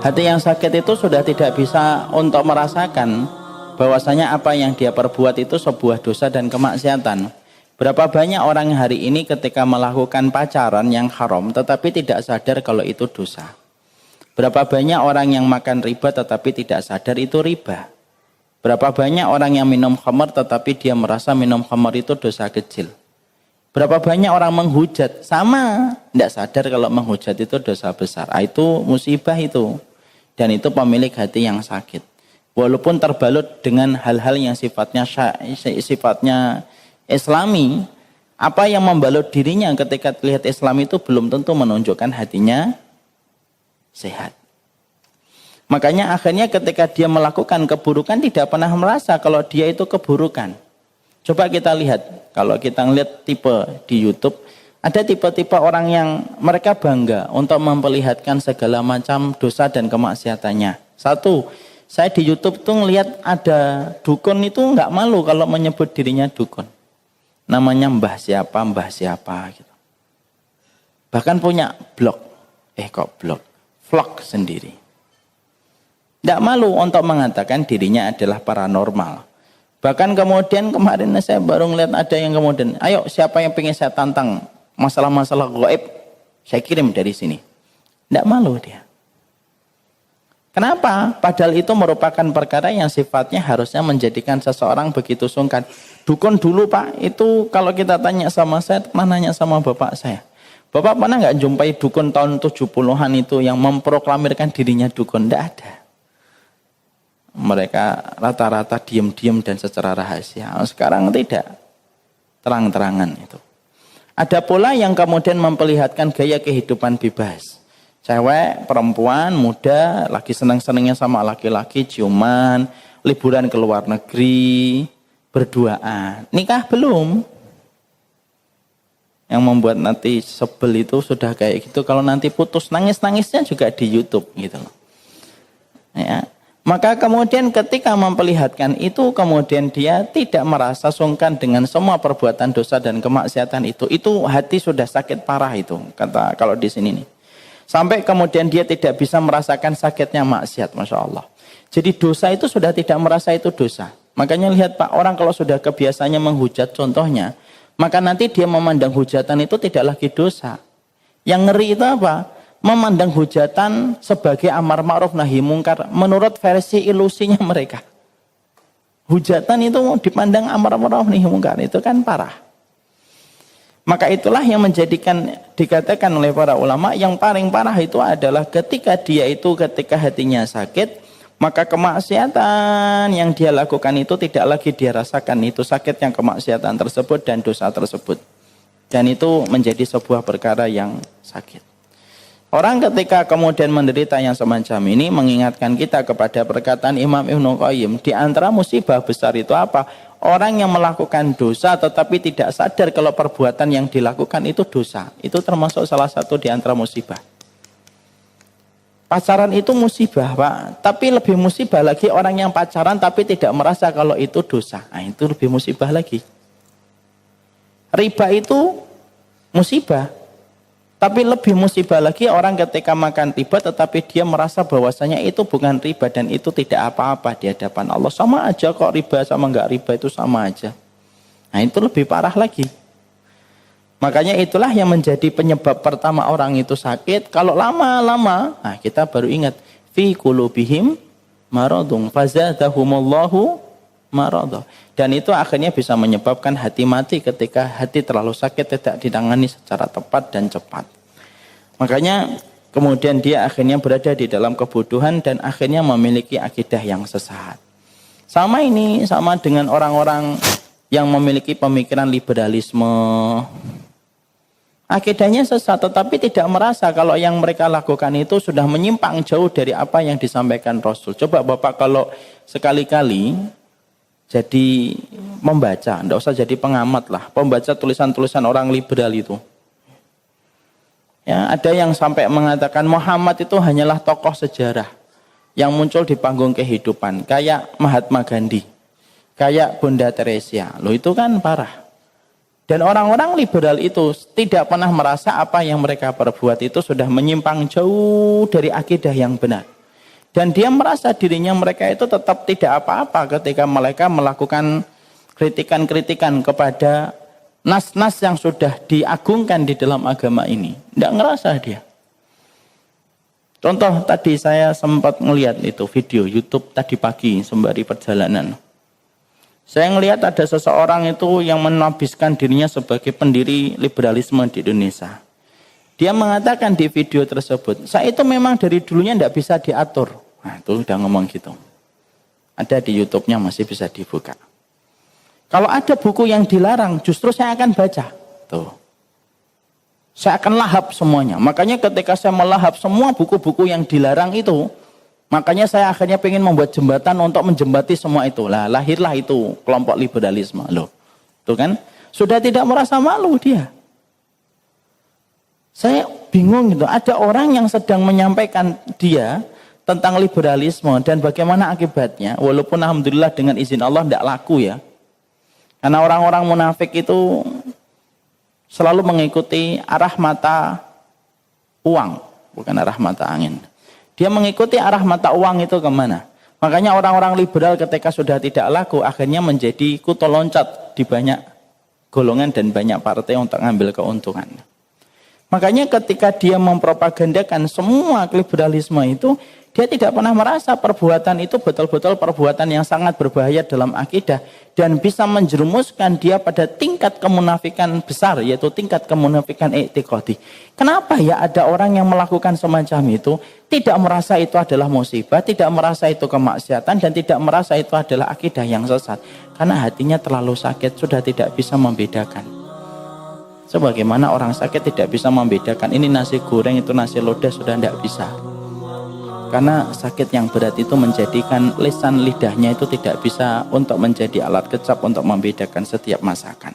Hati yang sakit itu sudah tidak bisa untuk merasakan bahwasanya apa yang dia perbuat itu sebuah dosa dan kemaksiatan. Berapa banyak orang hari ini ketika melakukan pacaran yang haram tetapi tidak sadar kalau itu dosa. Berapa banyak orang yang makan riba tetapi tidak sadar itu riba. Berapa banyak orang yang minum khamar tetapi dia merasa minum khamar itu dosa kecil. Berapa banyak orang menghujat, sama, tidak sadar kalau menghujat itu dosa besar. Itu musibah itu. Dan itu pemilik hati yang sakit. Walaupun terbalut dengan hal-hal yang sifatnya islami, apa yang membalut dirinya ketika terlihat Islam itu belum tentu menunjukkan hatinya sehat. Makanya akhirnya ketika dia melakukan keburukan tidak pernah merasa kalau dia itu keburukan. Coba kita lihat, kalau kita lihat tipe di YouTube, ada tipe-tipe orang yang mereka bangga untuk memperlihatkan segala macam dosa dan kemaksiatannya. Satu, saya di YouTube tuh ngelihat ada dukun itu nggak malu kalau menyebut dirinya dukun. Namanya mbah siapa gitu. Bahkan punya blog, vlog sendiri. Nggak malu untuk mengatakan dirinya adalah paranormal. Bahkan kemudian kemarin saya baru ngeliat ada yang kemudian, ayo siapa yang pengen saya tantang masalah-masalah gaib, saya kirim dari sini. Tidak malu dia. Kenapa? Padahal itu merupakan perkara yang sifatnya harusnya menjadikan seseorang begitu sungkan. Dukun dulu Pak, itu kalau kita tanya sama saya, pernah nanya sama bapak saya. Bapak pernah nggak jumpai dukun tahun 70-an itu yang memproklamirkan dirinya dukun? Tidak ada. Mereka rata-rata diam-diam dan secara rahasia. Sekarang tidak, terang-terangan itu. Ada pula yang kemudian memperlihatkan gaya kehidupan bebas. Cewek, perempuan, muda, lagi senang-senangnya sama laki-laki, ciuman, liburan ke luar negeri, berduaan. Nikah belum. Yang membuat nanti sebel itu sudah kayak gitu. Kalau nanti putus, nangis-nangisnya juga di YouTube gitu loh. Ya. Maka kemudian ketika memperlihatkan itu, kemudian dia tidak merasa sungkan dengan semua perbuatan dosa dan kemaksiatan itu. Itu hati sudah sakit parah itu, kata kalau di sini nih. Sampai kemudian dia tidak bisa merasakan sakitnya maksiat, Masya Allah. Jadi dosa itu sudah tidak merasa itu dosa. Makanya lihat Pak, orang kalau sudah kebiasaannya menghujat contohnya, maka nanti dia memandang hujatan itu tidak lagi dosa. Yang ngeri itu apa? Memandang hujatan sebagai amar ma'ruf nahi mungkar menurut versi ilusinya mereka. Hujatan itu dipandang amar ma'ruf nahi mungkar, itu kan parah. Maka itulah yang menjadikan dikatakan oleh para ulama yang paling parah itu adalah ketika hatinya sakit, maka kemaksiatan yang dia lakukan itu tidak lagi dia rasakan, itu sakit yang kemaksiatan tersebut dan dosa tersebut. Dan itu menjadi sebuah perkara yang sakit. Orang ketika kemudian menderita yang semacam ini mengingatkan kita kepada perkataan Imam Ibnu Qayyim. Di antara musibah besar itu apa? Orang yang melakukan dosa tetapi tidak sadar kalau perbuatan yang dilakukan itu dosa. Itu termasuk salah satu di antara musibah. Pacaran itu musibah Pak. Tapi lebih musibah lagi orang yang pacaran tapi tidak merasa kalau itu dosa. Nah, itu lebih musibah lagi. Riba itu musibah. Tapi lebih musibah lagi orang ketika makan riba tetapi dia merasa bahwasanya itu bukan riba dan itu tidak apa-apa di hadapan Allah. Sama aja kok riba sama enggak riba itu sama aja. Nah itu lebih parah lagi. Makanya itulah yang menjadi penyebab pertama orang itu sakit. Kalau lama-lama, nah kita baru ingat. Fi qulubihim maradun fazadahumullahu marada. Dan itu akhirnya bisa menyebabkan hati mati ketika hati terlalu sakit tidak ditangani secara tepat dan cepat. Makanya kemudian dia akhirnya berada di dalam kebodohan dan akhirnya memiliki akidah yang sesat. Sama dengan orang-orang yang memiliki pemikiran liberalisme. Akidahnya sesat tetapi tidak merasa kalau yang mereka lakukan itu sudah menyimpang jauh dari apa yang disampaikan Rasul. Coba Bapak kalau sekali-kali jadi membaca, tidak usah jadi pengamat lah, pembaca tulisan-tulisan orang liberal itu. Ya, ada yang sampai mengatakan Muhammad itu hanyalah tokoh sejarah yang muncul di panggung kehidupan, kayak Mahatma Gandhi, kayak Bunda Teresa. Loh itu kan parah. Dan orang-orang liberal itu tidak pernah merasa apa yang mereka perbuat itu sudah menyimpang jauh dari akidah yang benar. Dan dia merasa dirinya mereka itu tetap tidak apa-apa ketika mereka melakukan kritikan-kritikan kepada nas-nas yang sudah diagungkan di dalam agama ini. Tidak ngerasa dia. Contoh tadi saya sempat ngelihat itu video YouTube tadi pagi sembari perjalanan. Saya ngelihat ada seseorang itu yang menabiskan dirinya sebagai pendiri liberalisme di Indonesia. Dia mengatakan di video tersebut, saya itu memang dari dulunya tidak bisa diatur. Nah itu udah ngomong gitu. Ada di YouTube-nya masih bisa dibuka. Kalau ada buku yang dilarang, justru saya akan baca. Tuh. Saya akan lahap semuanya. Makanya ketika saya melahap semua buku-buku yang dilarang itu, makanya saya akhirnya pengen membuat jembatan untuk menjembati semua itu. Lah, lahirlah itu kelompok liberalisme. Loh. Tuh kan? Sudah tidak merasa malu dia. Saya bingung gitu, ada orang yang sedang menyampaikan dia tentang liberalisme dan bagaimana akibatnya, walaupun alhamdulillah dengan izin Allah tidak laku ya. Karena orang-orang munafik itu selalu mengikuti arah mata uang, bukan arah mata angin. Dia mengikuti arah mata uang itu kemana? Makanya orang-orang liberal ketika sudah tidak laku, akhirnya menjadi kutu loncat di banyak golongan dan banyak partai untuk mengambil keuntungan. Makanya ketika dia mempropagandakan semua liberalisme itu, dia tidak pernah merasa perbuatan itu betul-betul perbuatan yang sangat berbahaya dalam akidah dan bisa menjerumuskan dia pada tingkat kemunafikan besar, yaitu tingkat kemunafikan i'tiqadi. Kenapa ya ada orang yang melakukan semacam itu, tidak merasa itu adalah musibah, tidak merasa itu kemaksiatan, dan tidak merasa itu adalah akidah yang sesat? Karena hatinya terlalu sakit, sudah tidak bisa membedakan. Sebagaimana orang sakit tidak bisa membedakan ini nasi goreng, itu nasi lodeh, sudah tidak bisa. Karena sakit yang berat itu menjadikan lisan lidahnya itu tidak bisa untuk menjadi alat kecap untuk membedakan setiap masakan.